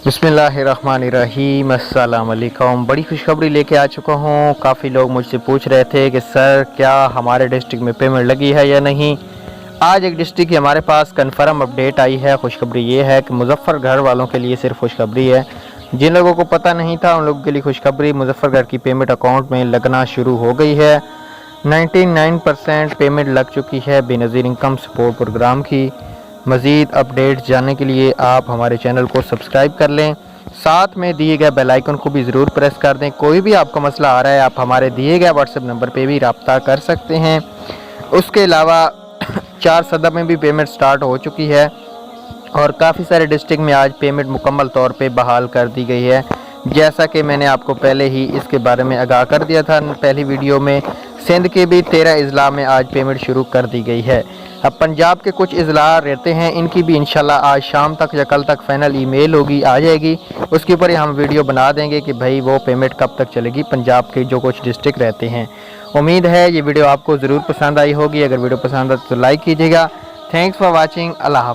बिस्मिल्लाहिर्रहमानिर्रहीम, अस्सलाम वालेकुम। बड़ी खुशखबरी लेके आ चुका हूँ। काफ़ी लोग मुझसे पूछ रहे थे कि सर क्या हमारे डिस्ट्रिक्ट में पेमेंट लगी है या नहीं। आज एक डिस्ट्रिक्ट की हमारे पास कंफर्म अपडेट आई है। खुशखबरी ये है कि मुजफ्फरगढ़ वालों के लिए सिर्फ खुशखबरी है। जिन लोगों को पता नहीं था उन लोगों के लिए खुशखबरी, मुजफ्फरगढ़ की पेमेंट अकाउंट में लगना शुरू हो गई है। 99% पेमेंट लग चुकी है बेनज़ीर इनकम सपोर्ट प्रोग्राम की। मज़ीद अपडेट्स जानने के लिए आप हमारे चैनल को सब्सक्राइब कर लें, साथ में दिए गए बेल आइकन को भी ज़रूर प्रेस कर दें। कोई भी आपका मसला आ रहा है आप हमारे दिए गए व्हाट्सएप नंबर पे भी रब्ता कर सकते हैं। उसके अलावा 4 सदर में भी पेमेंट स्टार्ट हो चुकी है और काफ़ी सारे डिस्ट्रिक्ट में आज पेमेंट मुकम्मल तौर पे बहाल कर दी गई है। जैसा कि मैंने आपको पहले ही इसके बारे में आगाह कर दिया था पहली वीडियो में। सिंध के भी 13 अजला में आज पेमेंट शुरू कर दी गई है। अब पंजाब के कुछ अजला रहते हैं, इनकी भी इंशाल्लाह आज शाम तक या कल तक फाइनल ईमेल होगी, आ जाएगी। उसके ऊपर ही हम वीडियो बना देंगे कि भाई वो पेमेंट कब तक चलेगी पंजाब के जो कुछ डिस्ट्रिक्ट रहते हैं। उम्मीद है ये वीडियो आपको ज़रूर पसंद आई होगी। अगर वीडियो पसंद आए तो लाइक कीजिएगा। Thanks for watching. अल्लाह हाफ़िज़।